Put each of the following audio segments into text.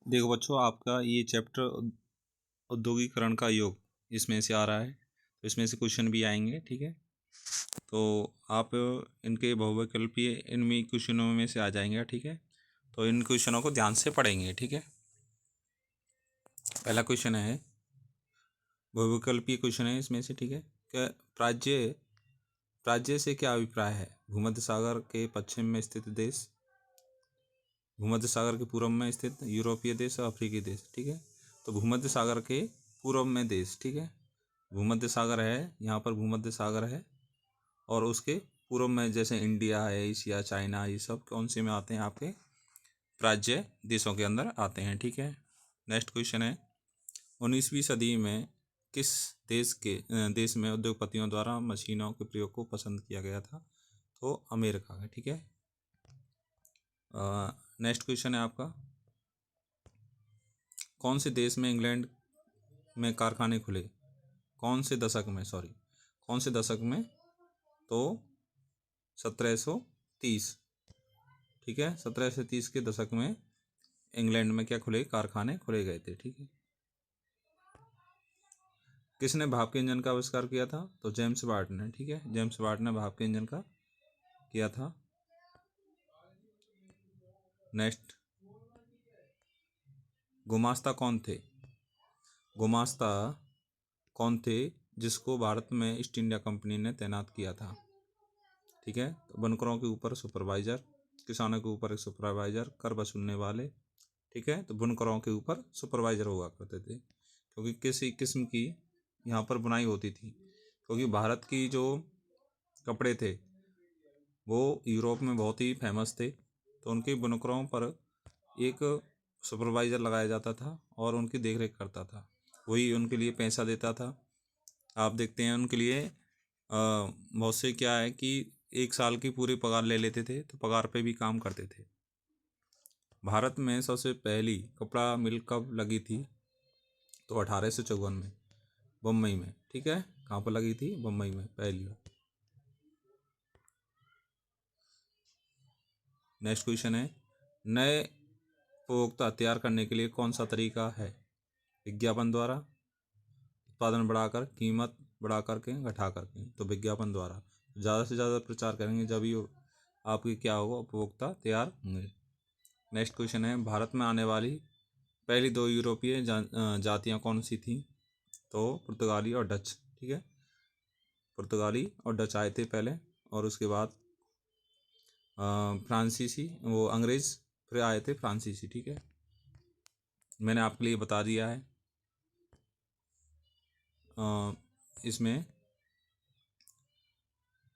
देखो बच्चों, आपका ये चैप्टर औद्योगिकरण का योग इसमें से आ रहा है, तो इसमें से क्वेश्चन भी आएंगे। ठीक है, तो आप इनके बहुविकल्पीय इनमें क्वेश्चनों में से आ जाएंगे। ठीक है, तो इन क्वेश्चनों को ध्यान से पढ़ेंगे। ठीक है, पहला क्वेश्चन है बहुविकल्पीय क्वेश्चन है इसमें से। ठीक है, क्या प्राच्य प्राच्य से क्या अभिप्राय है? भूमध्य सागर के पश्चिम में स्थित देश, भूमध्य सागर के पूर्व में स्थित यूरोपीय देश और अफ्रीकी देश। ठीक है, तो भूमध्य सागर के पूर्व में देश। ठीक है, भूमध्य सागर है, यहाँ पर भूमध्य सागर है, और उसके पूर्व में जैसे इंडिया है, एशिया, चाइना, ये सब कौन से में आते हैं? आपके प्राच्य देशों के अंदर आते हैं। ठीक है, नेक्स्ट क्वेश्चन है 19वीं सदी में किस देश में उद्योगपतियों द्वारा मशीनों के प्रयोग को पसंद किया गया था? तो अमेरिका है। ठीक है, नेक्स्ट क्वेश्चन है आपका कौन से देश में इंग्लैंड में कारखाने खुले? कौन से दशक में? कौन से दशक में? तो 1730। ठीक है, 1730 के दशक में इंग्लैंड में क्या खुले? कारखाने खुले गए थे। ठीक है, किसने भाप के इंजन का आविष्कार किया था? तो जेम्स वाट ने। ठीक है, जेम्स वाट ने भाप के इंजन का किया था। नेक्स्ट, गुमास्ता कौन थे? गुमास्ता कौन थे जिसको भारत में ईस्ट इंडिया कंपनी ने तैनात किया था? ठीक है, तो बनकरों के ऊपर सुपरवाइजर, किसानों के ऊपर एक सुपरवाइजर, कर वसूलने वाले। ठीक है, तो बुनकरों के ऊपर सुपरवाइजर हुआ करते थे, क्योंकि किसी किस्म की यहाँ पर बुनाई होती थी, क्योंकि भारत की जो कपड़े थे वो यूरोप में बहुत ही फेमस थे, तो उनके बुनकरों पर एक सुपरवाइज़र लगाया जाता था और उनकी देखरेख करता था, वही उनके लिए पैसा देता था। आप देखते हैं उनके लिए बहुत से क्या है कि 1 साल की पूरी पगार ले लेते थे, तो पगार पे भी काम करते थे। भारत में सबसे पहली कपड़ा मिल कब लगी थी? तो 1854 में, बम्बई में। ठीक है, कहाँ पर लगी थी? बम्बई में पहली बार। नेक्स्ट क्वेश्चन है नए उपभोक्ता तैयार करने के लिए कौन सा तरीका है? विज्ञापन द्वारा, उत्पादन बढ़ाकर, कीमत बढ़ा करके, घटा करके। तो विज्ञापन द्वारा, ज़्यादा से ज़्यादा प्रचार करेंगे जब ही आपकी क्या होगा? उपभोक्ता तैयार होंगे। नेक्स्ट क्वेश्चन है भारत में आने वाली पहली 2 यूरोपीय जातियाँ कौन सी थी? तो पुर्तगाली और डच। ठीक है, पुर्तगाली और डच आए थे पहले, और उसके बाद फ्रांसीसी, वो अंग्रेज़, फिर आए थे फ्रांसीसी। ठीक है, मैंने आपके लिए बता दिया है। इसमें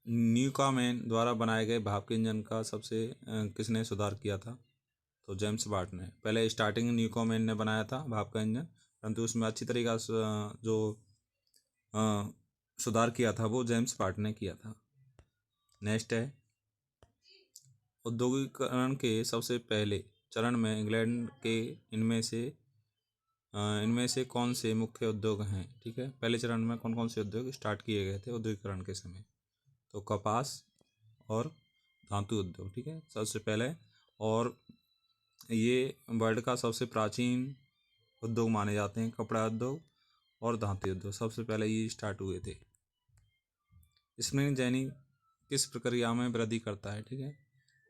न्यूकामैन द्वारा बनाए गए भाप के इंजन का सबसे किसने सुधार किया था? तो जेम्स वाट ने। पहले स्टार्टिंग न्यूकामैन ने बनाया था भाप का इंजन, परंतु उसमें अच्छी तरीका से जो सुधार किया था वो जेम्स वाट ने किया था। नेक्स्ट है औद्योगिकरण के सबसे पहले चरण में इंग्लैंड के इनमें से कौन से मुख्य उद्योग हैं? ठीक है, पहले चरण में कौन कौन से उद्योग स्टार्ट किए गए थे औद्योगिकरण के समय? तो कपास और धातु उद्योग। ठीक है, सबसे पहले, और ये वर्ल्ड का सबसे प्राचीन उद्योग माने जाते हैं, कपड़ा उद्योग और धातु उद्योग सबसे पहले ये स्टार्ट हुए थे। स्पिनिंग जेनी किस प्रक्रिया में वृद्धि करता है? ठीक है,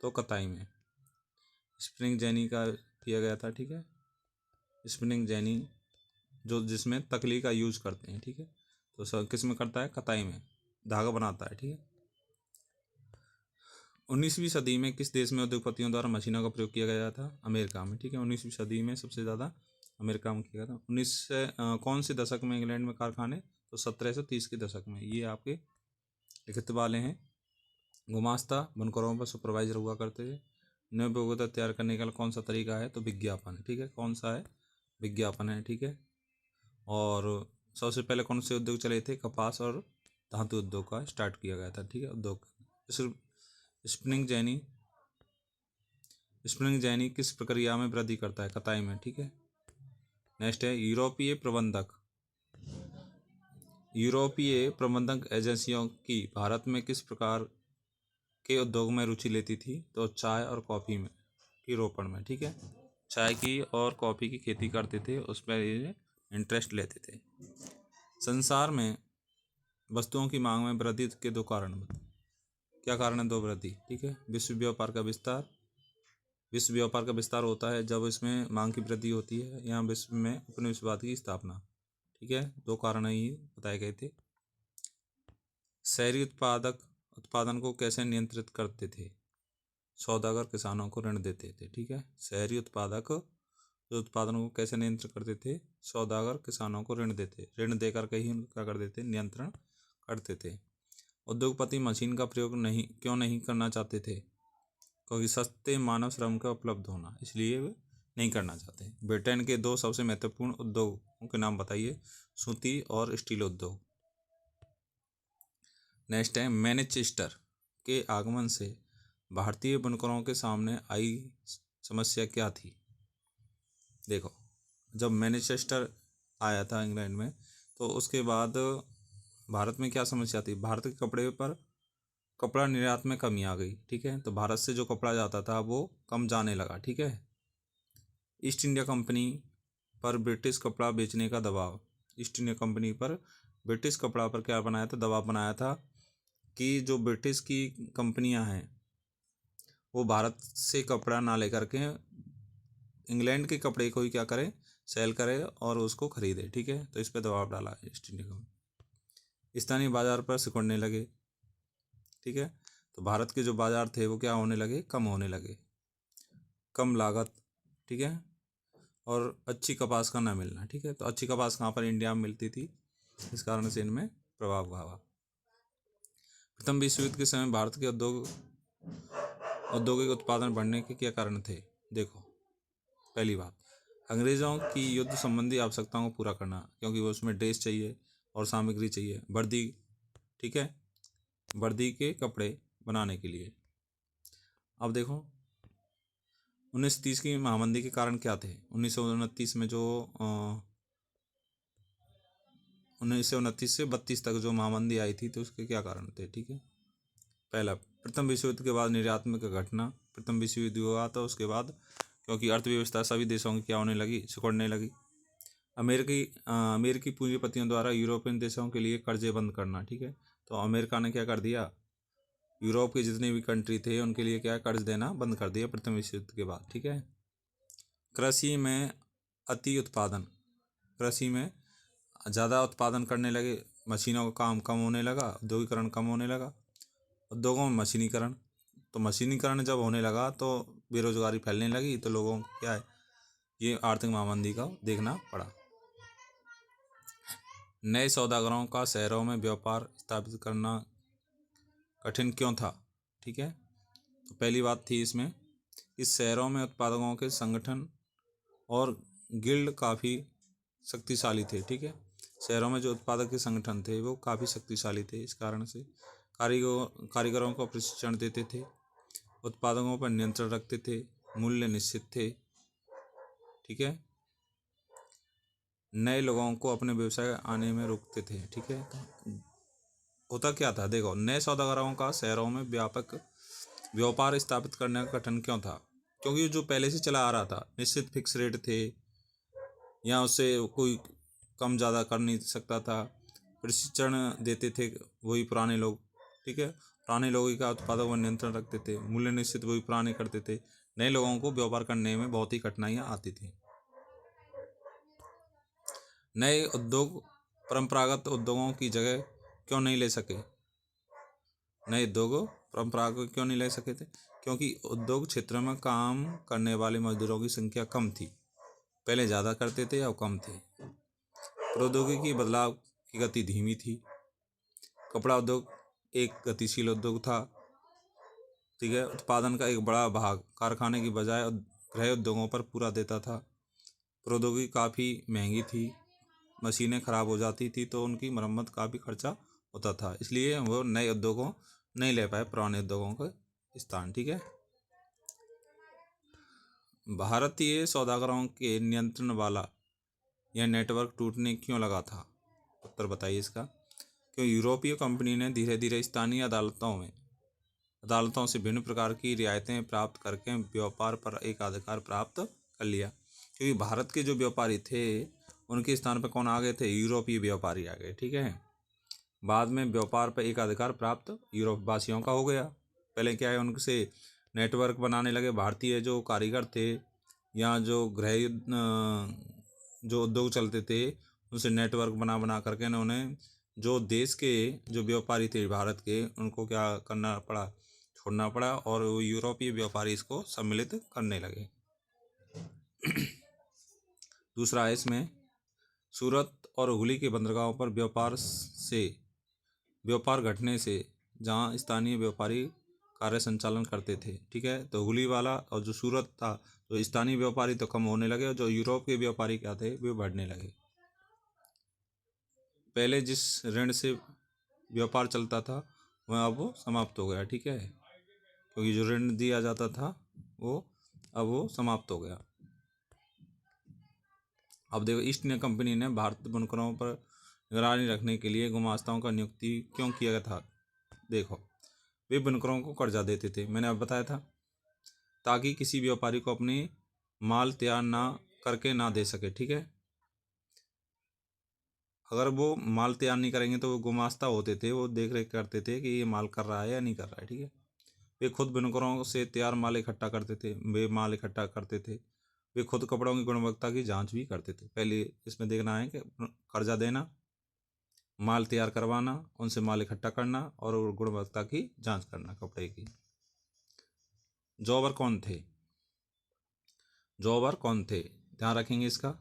तो कताई में। स्पिनिंग जेनी का किया गया था। ठीक है, स्पिनिंग जेनी जो जिसमें तकली का यूज करते हैं। ठीक है, तो सब किस में करता है? कताई में, धागा बनाता है। ठीक है, 19वीं सदी में किस देश में उद्योगपतियों द्वारा मशीनों का प्रयोग किया गया था? अमेरिका में। ठीक है, 19वीं सदी में सबसे ज़्यादा अमेरिका में किया गया था। कौन से दशक में इंग्लैंड में कारखाने? तो 1730 के दशक में। ये आपके लिखित वाले हैं। गुमास्ता बुनकरों पर सुपरवाइजर हुआ करते थे। नए उपभोक्ता तैयार करने का कौन सा तरीका है? तो विज्ञापन। ठीक है, कौन सा है? विज्ञापन है। ठीक है, और सबसे पहले कौन से उद्योग चले थे? कपास और धातु उद्योग का स्टार्ट किया गया था। ठीक है, उद्योग। स्पिनिंग जेनी स्पिनिंग जेनी किस प्रक्रिया में वृद्धि करता है? कताई में। ठीक है, नेक्स्ट है यूरोपीय प्रबंधक एजेंसियों की भारत में किस प्रकार के उद्योग में रुचि लेती थी? तो चाय और कॉफ़ी में की रोपण में। ठीक है, चाय की और कॉफ़ी की खेती करते थे, उस पर ये इंटरेस्ट लेते थे। संसार में वस्तुओं की मांग में वृद्धि के दो कारण बताओ। क्या कारण है दो वृद्धि? ठीक है, विश्व व्यापार का विस्तार। विश्व व्यापार का विस्तार होता है जब इसमें मांग की वृद्धि होती है, यहाँ विश्व में उपनिवेशवाद की स्थापना। ठीक है, दो कारण ही बताए गए थे। शहरी उत्पादन को कैसे नियंत्रित करते थे? सौदागर किसानों को ऋण देते थे। ठीक है, शहरी उत्पादक जो उत्पादन को कैसे नियंत्रित करते थे? सौदागर किसानों को ऋण दे करके ही क्या कर देते? नियंत्रण करते थे। उद्योगपति मशीन का प्रयोग क्यों नहीं करना चाहते थे? क्योंकि सस्ते मानव श्रम का उपलब्ध होना, इसलिए वे नहीं करना चाहते। ब्रिटेन के दो सबसे महत्वपूर्ण उद्योगों के नाम बताइए। सूती और स्टील उद्योग। नेक्स्ट है, मैनचेस्टर के आगमन से भारतीय बुनकरों के सामने आई समस्या क्या थी? देखो, जब मैनचेस्टर आया था इंग्लैंड में, तो उसके बाद भारत में क्या समस्या थी? भारत के कपड़े पर कपड़ा निर्यात में कमी आ गई। ठीक है, तो भारत से जो कपड़ा जाता था वो कम जाने लगा। ठीक है, ईस्ट इंडिया कंपनी पर ब्रिटिश कपड़ा बेचने का दबाव। ईस्ट इंडिया कंपनी पर ब्रिटिश कपड़ा पर क्या बनाया था? दबाव बनाया था कि जो ब्रिटिश की कंपनियां हैं वो भारत से कपड़ा ना लेकर के इंग्लैंड के कपड़े को ही क्या करें? सेल करे और उसको खरीदे। ठीक है, तो इस पर दबाव डाला ईस्ट इंडिया कंपनी। स्थानीय बाजार पर सिकुड़ने लगे। ठीक है, तो भारत के जो बाजार थे वो क्या होने लगे? कम होने लगे। कम लागत। ठीक है, और अच्छी कपास का ना मिलना। ठीक है, तो अच्छी कपास कहाँ पर? इंडिया में मिलती थी, इस कारण से इनमें प्रभाव हुआ। प्रथम विश्व युद्ध के समय भारत के औद्योगिक उत्पादन बढ़ने के क्या कारण थे? देखो, पहली बात, अंग्रेज़ों की युद्ध संबंधी आवश्यकताओं को पूरा करना, क्योंकि वो उसमें ड्रेस चाहिए और सामग्री चाहिए, वर्दी। ठीक है, वर्दी के कपड़े बनाने के लिए। अब देखो, 1930 की महामंदी के कारण क्या थे? 1929 में जो 1929 से 32 तक जो महामंदी आई थी, तो उसके क्या कारण थे? ठीक है, पहला, प्रथम विश्व युद्ध के बाद निर्यात्मक घटना। प्रथम विश्व युद्ध हुआ तो उसके बाद क्योंकि अर्थव्यवस्था सभी देशों की क्या होने लगी? सिकुड़ने लगी। अमेरिकी पूंजीपतियों द्वारा यूरोपियन देशों के लिए कर्जे बंद करना। ठीक है, तो अमेरिका ने क्या कर दिया? यूरोप के जितने भी कंट्री थे उनके लिए क्या कर्ज देना बंद कर दिया प्रथम विश्व युद्ध के बाद। ठीक है, कृषि में अति उत्पादन। कृषि में ज़्यादा उत्पादन करने लगे, मशीनों का काम कम होने लगा, औद्योगिकरण कम होने लगा। उद्योगों में मशीनीकरण, तो मशीनीकरण जब होने लगा तो बेरोजगारी फैलने लगी, तो लोगों को क्या है? ये आर्थिक महामंदी का देखना पड़ा। नए सौदागरों का शहरों में व्यापार स्थापित करना कठिन क्यों था? ठीक है, तो पहली बात थी इसमें, इस शहरों में उत्पादकों के संगठन और गिल्ड काफ़ी शक्तिशाली थे। ठीक है, शहरों में जो उत्पादक के संगठन थे वो काफ़ी शक्तिशाली थे, इस कारण से कारीगरों को प्रशिक्षण देते थे, उत्पादकों पर नियंत्रण रखते थे, मूल्य निश्चित थे। ठीक है, नए लोगों को अपने व्यवसाय आने में रोकते थे। ठीक है, तो होता क्या था? देखो, नए सौदागरों का शहरों में व्यापक व्यापार स्थापित करने का कठिन क्यों था? क्योंकि जो पहले से चला आ रहा था, निश्चित फिक्स रेट थे, या उससे कोई कम ज़्यादा कर नहीं सकता था। प्रशिक्षण देते थे वही पुराने लोग। ठीक है, पुराने लोगों का उत्पादों पर नियंत्रण रखते थे, मूल्य निश्चित वही पुराने करते थे। नए लोगों को व्यापार करने में बहुत ही कठिनाइयाँ आती थी। नए उद्योग परंपरागत उद्योगों की जगह क्यों नहीं ले सके? नए उद्योग परंपरागत क्यों नहीं ले सके थे? क्योंकि उद्योग क्षेत्र में काम करने वाले मजदूरों की संख्या कम थी। पहले ज़्यादा करते थे, अब कम थे। प्रौद्योगिकी बदलाव की गति धीमी थी। कपड़ा उद्योग एक गतिशील उद्योग था। ठीक है, उत्पादन का एक बड़ा भाग कारखाने की बजाय गृह उद्योगों पर पूरा देता था। प्रौद्योगिकी काफ़ी महंगी थी, मशीनें ख़राब हो जाती थी तो उनकी मरम्मत का भी खर्चा होता था, इसलिए वो नए उद्योगों नहीं ले पाए पुराने उद्योगों का स्थान। ठीक है, भारतीय सौदागरों के नियंत्रण वाला यह नेटवर्क टूटने क्यों लगा था? उत्तर बताइए इसका। क्यों यूरोपीय कंपनी ने धीरे धीरे स्थानीय अदालतों से भिन्न प्रकार की रियायतें प्राप्त करके व्यापार पर एक अधिकार प्राप्त कर लिया, क्योंकि भारत के जो व्यापारी थे उनके स्थान पर कौन आ गए थे, यूरोपीय व्यापारी आ गए। ठीक है, बाद में व्यापार पर एक अधिकार प्राप्त यूरोप वासियों का हो गया। पहले क्या है, उनसे नेटवर्क बनाने लगे, भारतीय जो कारीगर थे या जो जो उद्योग चलते थे उनसे नेटवर्क बना बना करके उन्होंने जो देश के जो व्यापारी थे भारत के, उनको क्या करना पड़ा, छोड़ना पड़ा, और वो यूरोपीय व्यापारी इसको सम्मिलित करने लगे। दूसरा है इसमें, सूरत और हुगली के बंदरगाहों पर व्यापार घटने से जहां स्थानीय व्यापारी कार्य संचालन करते थे। ठीक है, तो हुगली वाला और जो सूरत था, तो स्थानीय व्यापारी तो कम होने लगे और जो यूरोप के व्यापारी क्या थे वे बढ़ने लगे। पहले जिस ऋण से व्यापार चलता था वह अब वो समाप्त हो गया। ठीक है, क्योंकि जो ऋण दिया जाता था वो समाप्त हो गया। अब देखो, ईस्ट इंडिया कंपनी ने भारतीय बुनकरों पर निगरानी रखने के लिए गुमास्ताओं का नियुक्ति क्यों किया गया था। देखो, वे बुनकरों को कर्जा देते थे, मैंने अब बताया था, ताकि किसी व्यापारी को अपनी माल तैयार ना करके ना दे सके। ठीक है, अगर वो माल तैयार नहीं करेंगे तो वो गुमास्ता होते थे, वो देख रेख करते थे कि ये माल कर रहा है या नहीं कर रहा है। ठीक है, वे खुद बुनकरों से तैयार माल इकट्ठा करते थे, वे खुद कपड़ों की गुणवत्ता की जांच भी करते थे। पहले इसमें देखना है कि कर्जा देना, माल तैयार करवाना, उनसे माल इकट्ठा करना और गुणवत्ता की जांच करना कपड़े की। जॉबर कौन थे, ध्यान रखेंगे इसका।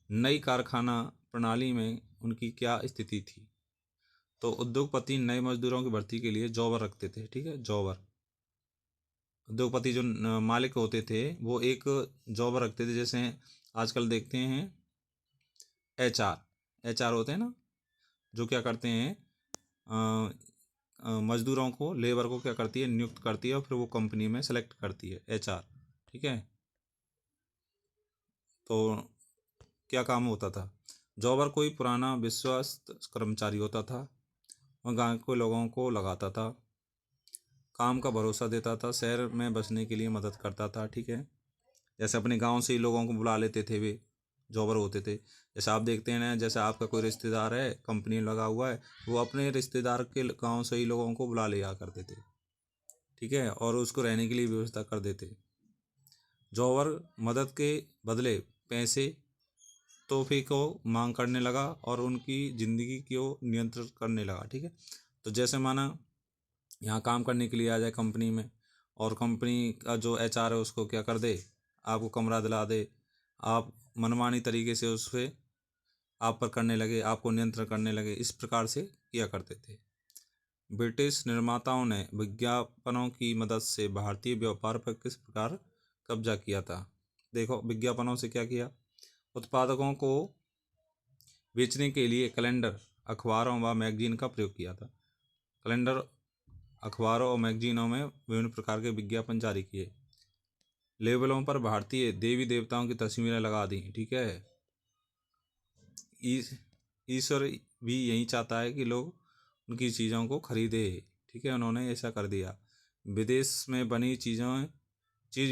नई कारखाना प्रणाली में उनकी क्या स्थिति थी, तो उद्योगपति नए मजदूरों की भर्ती के लिए जॉबर रखते थे। ठीक है, जॉबर, उद्योगपति जो मालिक होते थे वो एक जॉबर रखते थे। जैसे आजकल देखते हैं एचआर होते हैं ना, जो क्या करते हैं, मजदूरों को, लेबर को क्या करती है, नियुक्त करती है और फिर वो कंपनी में सेलेक्ट करती है, एचआर। ठीक है, तो क्या काम होता था, जॉबर कोई पुराना विश्वस्त कर्मचारी होता था, वह गांव के लोगों को लगाता था, काम का भरोसा देता था, शहर में बसने के लिए मदद करता था। ठीक है, जैसे अपने गांव से ही लोगों को बुला लेते थे, वे जॉबर होते थे। जैसे आप देखते हैं ना, जैसे आपका कोई रिश्तेदार है, कंपनी लगा हुआ है, वो अपने रिश्तेदार के गांव से ही लोगों को बुला लिया करते थे। ठीक है, और उसको रहने के लिए व्यवस्था कर देते। जॉबर मदद के बदले पैसे, तोहफे को मांग करने लगा और उनकी ज़िंदगी को नियंत्रित करने लगा। ठीक है, तो जैसे माना यहाँ काम करने के लिए आ जाए कंपनी में, और कंपनी का जो एचआर है उसको क्या कर दे, आपको कमरा दिला दे, आप मनमानी तरीके से उस पर आप पर करने लगे, आपको नियंत्रण करने लगे, इस प्रकार से किया करते थे। ब्रिटिश निर्माताओं ने विज्ञापनों की मदद से भारतीय व्यापार पर किस प्रकार कब्जा किया था। देखो, विज्ञापनों से क्या किया, उत्पादकों को बेचने के लिए कैलेंडर, अखबारों व मैगजीन का प्रयोग किया था। कैलेंडर, अखबारों और मैगजीनों में विभिन्न प्रकार के विज्ञापन जारी किए। लेबलों पर भारतीय देवी देवताओं की तस्वीरें लगा दी। ठीक है, ईश्वर भी यही चाहता है कि लोग उनकी चीज़ों को खरीदे। ठीक है, उन्होंने ऐसा कर दिया। विदेश में बनी चीज़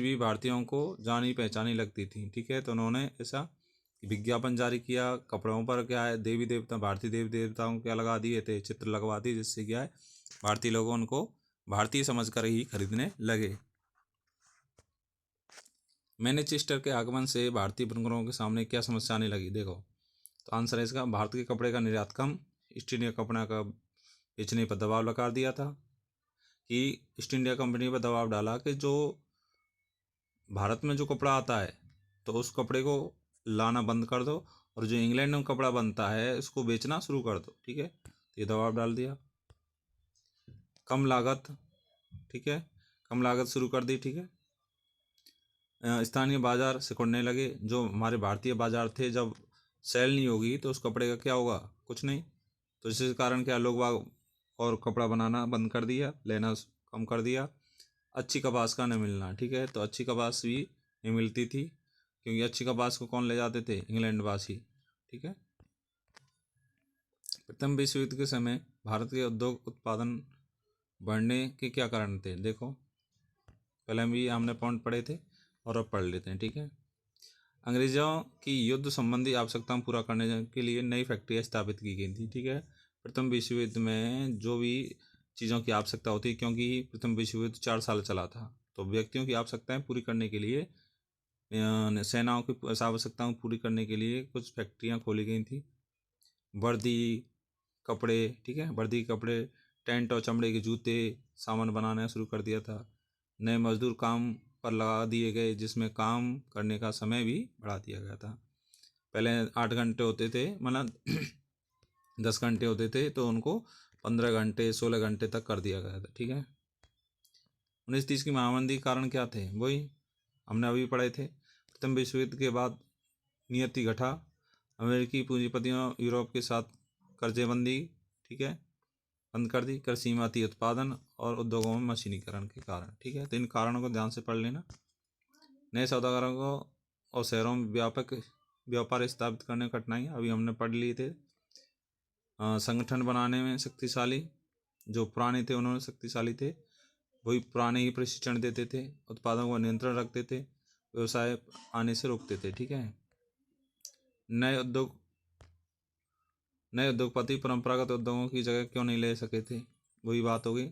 भी भारतीयों को जानी पहचानी लगती थी। ठीक है, तो उन्होंने ऐसा विज्ञापन जारी किया। कपड़ों पर क्या है, देवी देवता, भारतीय देवी देवताओं क्या लगा दिए थे, चित्र लगवा दिए, जिससे क्या है भारतीय लोगों उनको भारतीय समझकर ही खरीदने लगे। मैनचेस्टर के आगमन से भारतीय बुनकरों के सामने क्या समस्या आने लगी। देखो, तो आंसर है इसका, भारत के कपड़े का निर्यात कम, ईस्ट इंडिया कंपनी का बेचने पर दबाव लगा दिया था, कि ईस्ट इंडिया कंपनी पर दबाव डाला कि जो भारत में जो कपड़ा आता है तो उस कपड़े को लाना बंद कर दो, और जो इंग्लैंड में कपड़ा बनता है उसको बेचना शुरू कर दो। ठीक है, तो ये दबाव डाल दिया। कम लागत, ठीक है, कम लागत शुरू कर दी। ठीक है, स्थानीय बाजार सिकुड़ने लगे। जो हमारे भारतीय बाजार थे, जब सेल नहीं होगी तो उस कपड़े का क्या होगा, कुछ नहीं। तो इसी कारण क्या, लोग बाग और कपड़ा बनाना बंद कर दिया, लेना कम कर दिया। अच्छी कपास का न मिलना। ठीक है, तो अच्छी कपास भी नहीं मिलती थी, क्योंकि अच्छी कपास को कौन ले जाते थे, इंग्लैंड वासी। ठीक है, प्रथम विश्व युद्ध के समय भारत के उद्योग उत्पादन बढ़ने के क्या कारण थे। देखो, पहले भी हमने पॉइंट पढ़े थे और अब पढ़ लेते हैं। ठीक है, अंग्रेज़ों की युद्ध संबंधी आवश्यकताओं पूरा करने के लिए नई फैक्ट्रियाँ स्थापित की गई थी। ठीक है, प्रथम विश्व युद्ध में जो भी चीज़ों की आवश्यकता होती है, क्योंकि प्रथम विश्व युद्ध 4 साल चला था, तो व्यक्तियों की आवश्यकताएं पूरी करने के लिए सेनाओं की आवश्यकताओं को पूरी करने के लिए कुछ फैक्ट्रियाँ खोली गई थी। वर्दी, कपड़े, ठीक है, वर्दी के कपड़े, टेंट और चमड़े के जूते, सामान बनाना शुरू कर दिया था। नए मजदूर काम पर लगा दिए गए, जिसमें काम करने का समय भी बढ़ा दिया गया था। पहले 8 घंटे होते थे, मतलब 10 घंटे होते थे, तो उनको 15 घंटे 16 घंटे तक कर दिया गया था। ठीक है, 1930 की महामंदी के कारण क्या थे, वही हमने अभी पढ़े थे। प्रथम विश्व युद्ध के बाद नियति घटा, अमेरिकी पूंजीपतियों यूरोप के साथ कर्जेबंदी, ठीक है, बंद कर दी, कृषि में अति उत्पादन और उद्योगों में मशीनीकरण के कारण। ठीक है, तो इन कारणों को ध्यान से पढ़ लेना। नए सौदागरों को और शहरों में व्यापक व्यापार स्थापित करने में कठिनाई अभी हमने पढ़ लिए थे। संगठन बनाने में शक्तिशाली, जो पुराने थे उन्होंने शक्तिशाली थे, वही पुराने ही प्रशिक्षण देते थे, उत्पादों को नियंत्रण रखते थे, व्यवसाय आने से रोकते थे। ठीक है, नए उद्योगपति परंपरागत उद्योगों की जगह क्यों नहीं ले सके थे, वही बात होगी।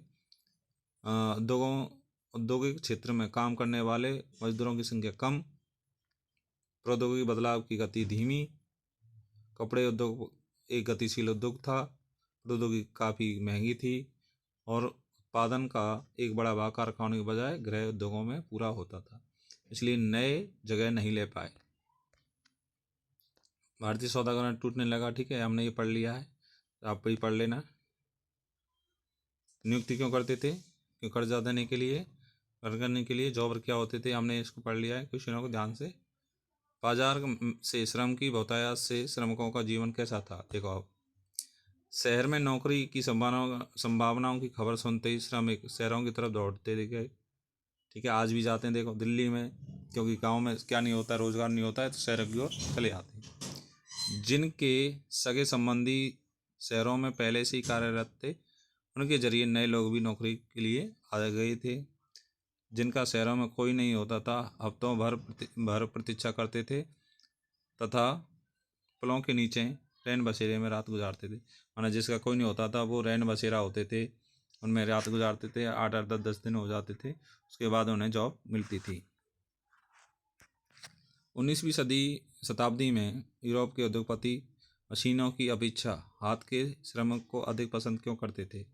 औद्योगिक क्षेत्र में काम करने वाले मजदूरों की संख्या कम, प्रौद्योगिकी बदलाव की गति धीमी, कपड़े उद्योग एक गतिशील उद्योग था, प्रौद्योगिकी काफ़ी महंगी थी, और उत्पादन का एक बड़ा भाग कारखानों के बजाय गृह उद्योगों में पूरा होता था, इसलिए नए जगह नहीं ले पाए। भारतीय सौदागर टूटने लगा। ठीक है, हमने ये पढ़ लिया है, तो आप भी पढ़ लेना। नियुक्ति क्यों करते थे, क्यों कर्जा देने के लिए, कर्ज करने के लिए। जॉबर क्या होते थे, हमने इसको पढ़ लिया है। क्वेश्चनों को ध्यान से। बाजार से श्रम की बहुतायत से श्रमिकों का जीवन कैसा था, देखो आप। शहर में नौकरी की संभावनाओं की खबर सुनते ही श्रमिक शहरों की तरफ दौड़ते दिखे। ठीक है, आज भी जाते हैं, देखो दिल्ली में, क्योंकि गांव में क्या नहीं होता, रोजगार नहीं होता है, तो शहर की ओर चले आते हैं। जिनके सगे संबंधी शहरों में पहले से ही कार्यरत थे, उनके जरिए नए लोग भी नौकरी के लिए आ गए थे। जिनका शहरों में कोई नहीं होता था, हफ्तों भर प्रतीक्षा करते थे तथा पुलों के नीचे रैन बसेरे में रात गुजारते थे। माना जिसका कोई नहीं होता था, वो रैन बसेरा होते थे, उनमें रात गुजारते थे। 8-8 10-10 दिन हो जाते थे, उसके बाद उन्हें जॉब मिलती थी। 19वीं शताब्दी में यूरोप के उद्योगपति मशीनों की अपेक्षा हाथ के श्रमिक को अधिक पसंद क्यों करते थे,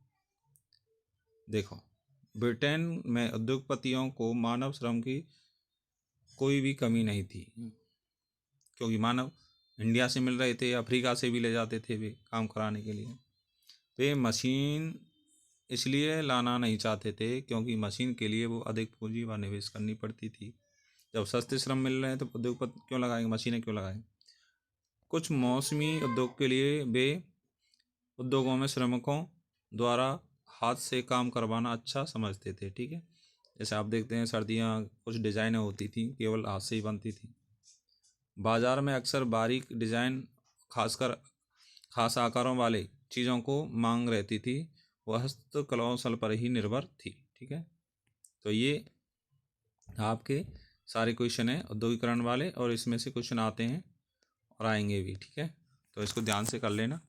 देखो। ब्रिटेन में उद्योगपतियों को मानव श्रम की कोई भी कमी नहीं थी, क्योंकि मानव इंडिया से मिल रहे थे, अफ्रीका से भी ले जाते थे वे काम कराने के लिए। वे मशीन इसलिए लाना नहीं चाहते थे, क्योंकि मशीन के लिए वो अधिक पूंजी व निवेश करनी पड़ती थी। जब सस्ते श्रम मिल रहे हैं तो उद्योगपति क्यों लगाएंगे, मशीनें क्यों लगाएंगे। कुछ मौसमी उद्योग के लिए वे उद्योगों में श्रमिकों द्वारा हाथ से काम करवाना अच्छा समझते थे। ठीक है, जैसे आप देखते हैं सर्दियाँ कुछ डिज़ाइनें होती थी, केवल हाथ से ही बनती थी। बाज़ार में अक्सर बारीक डिज़ाइन, खासकर खास आकारों वाले चीज़ों को मांग रहती थी, वह हस्तकौशल पर ही निर्भर थी। ठीक है, तो ये आपके सारे क्वेश्चन हैं औद्योगिकरण वाले, और इसमें से क्वेश्चन आते हैं और आएंगे भी। ठीक है, तो इसको ध्यान से कर लेना।